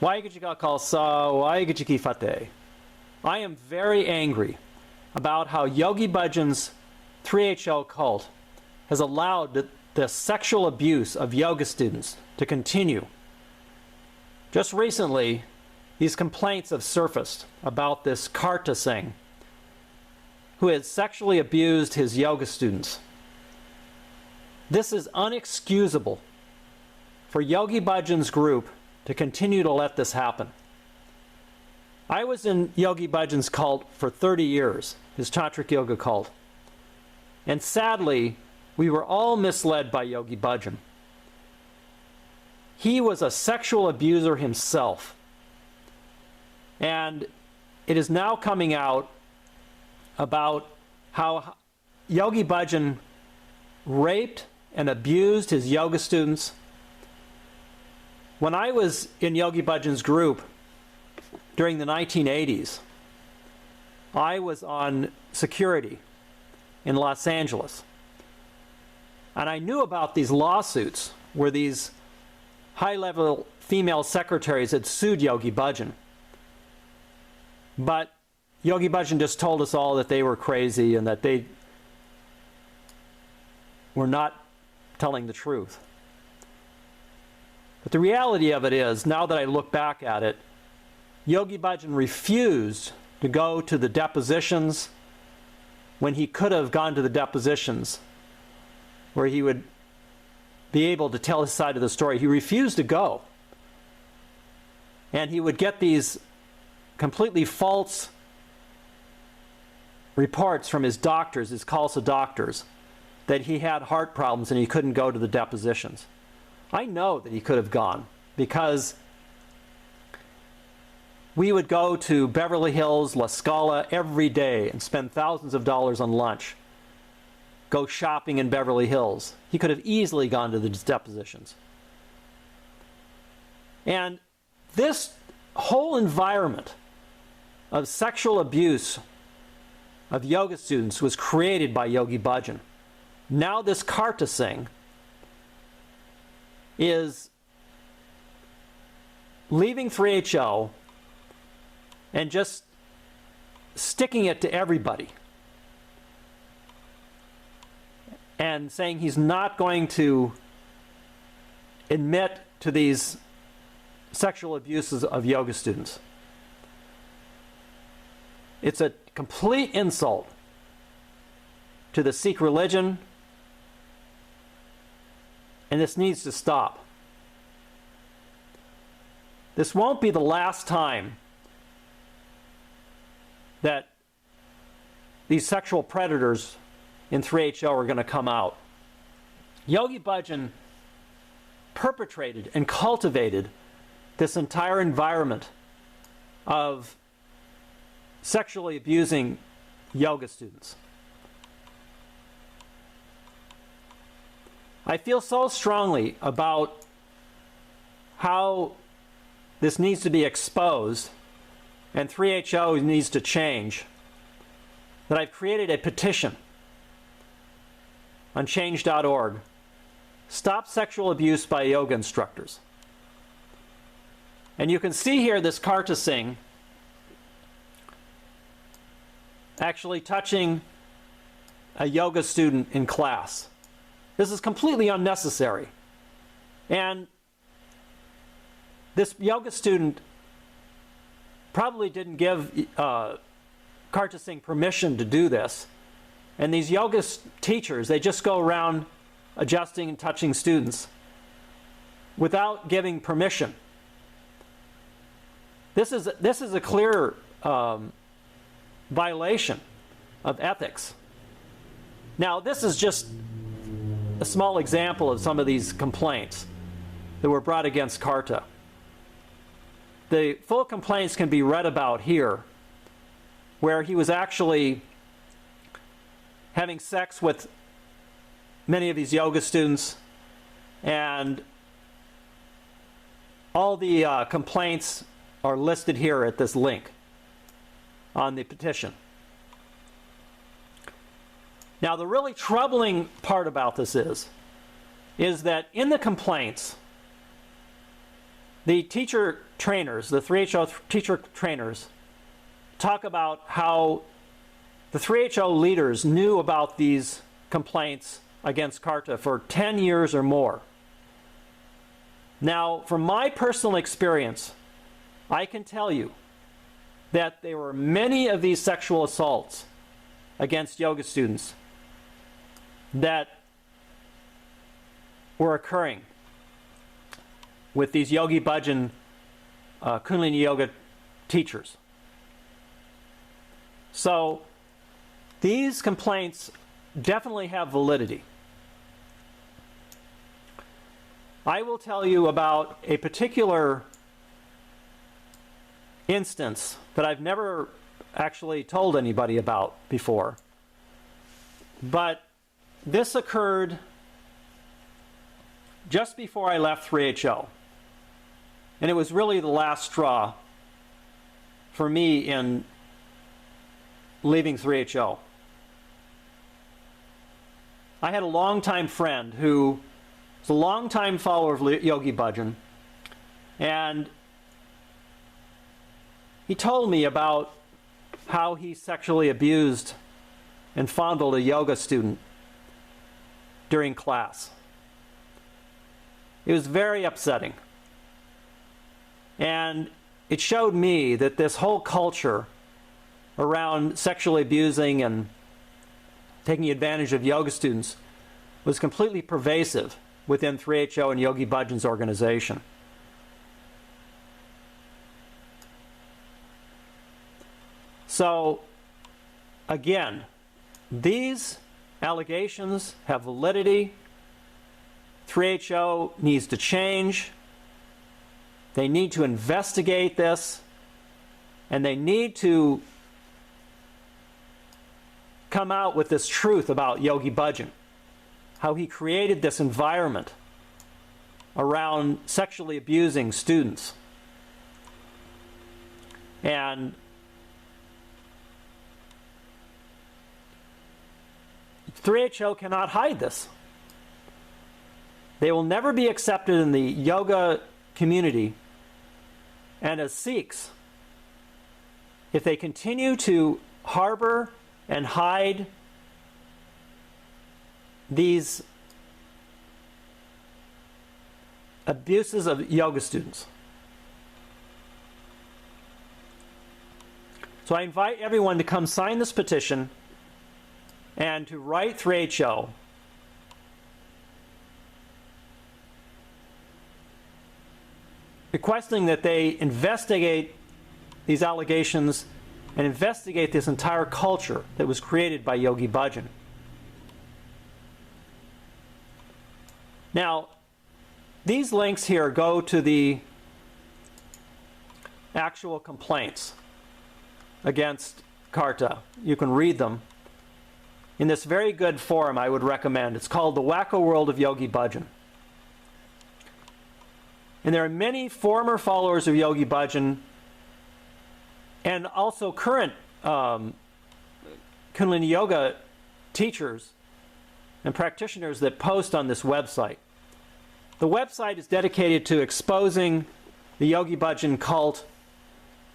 Waheguru Ka Khalsa, Waheguru Ki Fateh. I am very angry about how Yogi Bhajan's 3HO cult has allowed the sexual abuse of yoga students to continue. Just recently, these complaints have surfaced about this Karta Singh, who has sexually abused his yoga students. This is unexcusable for Yogi Bhajan's group to continue to let this happen. I was in Yogi Bhajan's cult for 30 years, his tantric yoga cult. And sadly, we were all misled by Yogi Bhajan. He was a sexual abuser himself. And it is now coming out about how Yogi Bhajan raped and abused his yoga students. When I was in Yogi Bhajan's group during the 1980s, I was on security in Los Angeles. And I knew about these lawsuits where these high-level female secretaries had sued Yogi Bhajan. But Yogi Bhajan just told us all that they were crazy and that they were not telling the truth. But the reality of it is, now that I look back at it, Yogi Bhajan refused to go to the depositions when he could have gone to the depositions where he would be able to tell his side of the story. He refused to go. And he would get these completely false reports from his doctors, his Khalsa doctors, that he had heart problems and he couldn't go to the depositions. I know that he could have gone because we would go to Beverly Hills, La Scala every day and spend thousands of dollars on lunch, go shopping in Beverly Hills. He could have easily gone to the depositions. And this whole environment of sexual abuse of yoga students was created by Yogi Bhajan. Now this Karta Singh is leaving 3HO and just sticking it to everybody and saying he's not going to admit to these sexual abuses of yoga students. It's a complete insult to the Sikh religion, and this needs to stop. This won't be the last time that these sexual predators in 3HO are going to come out. Yogi Bhajan perpetrated and cultivated this entire environment of sexually abusing yoga students. I feel so strongly about how this needs to be exposed and 3HO needs to change that I've created a petition on change.org. Stop sexual abuse by yoga instructors. And you can see here this Karta Singh actually touching a yoga student in class. This is completely unnecessary. And this yoga student probably didn't give Karta Singh permission to do this. And these yoga teachers, they just go around adjusting and touching students without giving permission. This is a clear violation of ethics. Now, this is just a small example of some of these complaints that were brought against Karta. The full complaints can be read about here, where he was actually having sex with many of these yoga students, and all the complaints are listed here at this link on the petition. Now, the really troubling part about this is that in the complaints, the teacher trainers, the 3HO teacher trainers, talk about how the 3HO leaders knew about these complaints against Karta for 10 years or more. Now, from my personal experience, I can tell you that there were many of these sexual assaults against yoga students that were occurring with these Yogi Bhajan Kundalini Yoga teachers. So these complaints definitely have validity. I will tell you about a particular instance that I've never actually told anybody about before. But this occurred just before I left 3HO. And it was really the last straw for me in leaving 3HO. I had a longtime friend who was a longtime follower of Yogi Bhajan, and he told me about how he sexually abused and fondled a yoga student during class. It was very upsetting. And it showed me that this whole culture around sexually abusing and taking advantage of yoga students was completely pervasive within 3HO and Yogi Bhajan's organization. So, again, these allegations have validity. 3HO needs to change. They need to investigate this, and they need to come out with this truth about Yogi Bhajan, how he created this environment around sexually abusing students. And .3HO cannot hide this. They will never be accepted in the yoga community and as Sikhs if they continue to harbor and hide these abuses of yoga students. So I invite everyone to come sign this petition and to write 3HO requesting that they investigate these allegations and investigate this entire culture that was created by Yogi Bhajan. Now, these links here go to the actual complaints against Karta. You can read them in this very good forum I would recommend. It's called The Wacko World of Yogi Bhajan. And there are many former followers of Yogi Bhajan and also current Kundalini Yoga teachers and practitioners that post on this website. The website is dedicated to exposing the Yogi Bhajan cult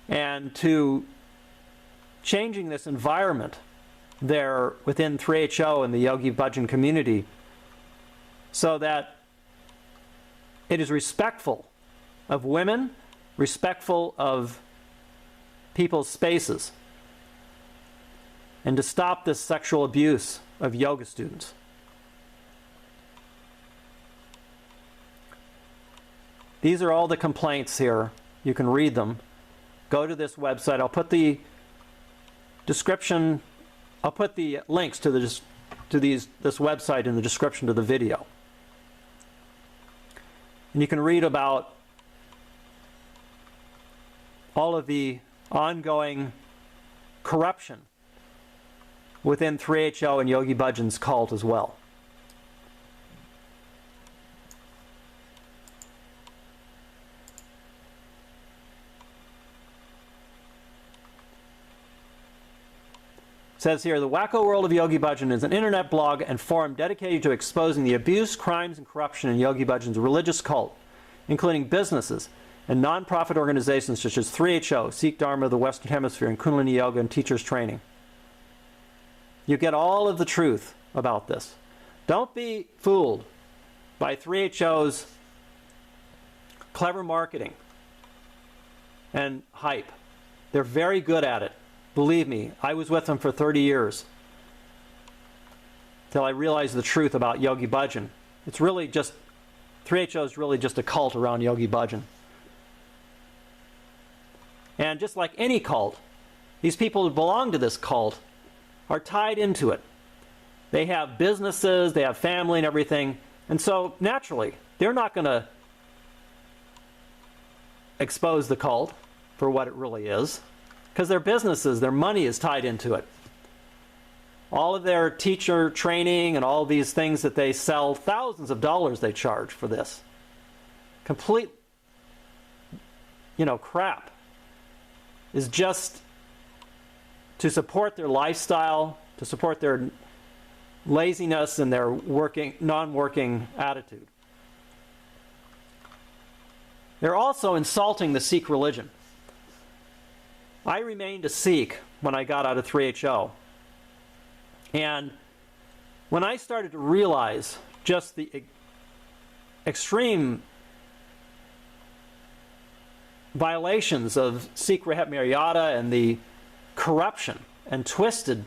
and to changing this environment there within 3HO and the Yogi Bhajan community so that it is respectful of women, respectful of people's spaces, and to stop this sexual abuse of yoga students. These are all the complaints here. You can read them. Go to this website. I'll put the description, I'll put the links to this website in the description to the video. And you can read about all of the ongoing corruption within 3HO and Yogi Bhajan's cult as well. It says here, The Wacko World of Yogi Bhajan is an internet blog and forum dedicated to exposing the abuse, crimes, and corruption in Yogi Bhajan's religious cult, including businesses, and non-profit organizations such as 3HO, Sikh Dharma of the Western Hemisphere, and Kundalini Yoga and Teachers Training. You get all of the truth about this. Don't be fooled by 3HO's clever marketing and hype. They're very good at it. Believe me, I was with them for 30 years till I realized the truth about Yogi Bhajan. It's really just, 3HO is really just a cult around Yogi Bhajan. And just like any cult, these people who belong to this cult are tied into it. They have businesses, they have family and everything, and so naturally, they're not going to expose the cult for what it really is, because their businesses, their money is tied into it. All of their teacher training and all these things that they sell, thousands of dollars they charge for this. Complete, crap. Is just to support their lifestyle, to support their laziness and their non-working attitude. They're also insulting the Sikh religion. I remained a Sikh when I got out of 3HO. And when I started to realize just the extreme violations of Sikh Maryada and the corruption and twisted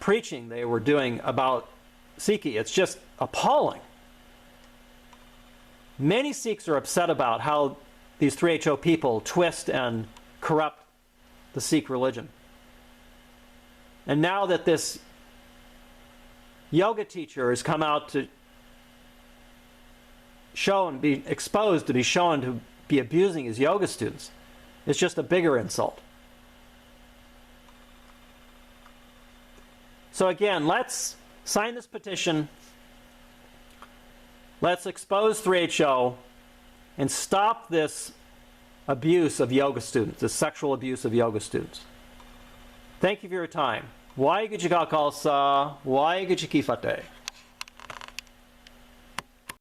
preaching they were doing about Sikhi, it's just appalling. Many Sikhs are upset about how these 3HO people twist and corrupt the Sikh religion. And now that this yoga teacher has come out to show and be exposed to be shown to be abusing his yoga students, it's just a bigger insult. So again, let's sign this petition. Let's expose 3HO and stop this abuse of yoga students, this sexual abuse of yoga students. Thank you for your time. Khalsa, Ki Fateh.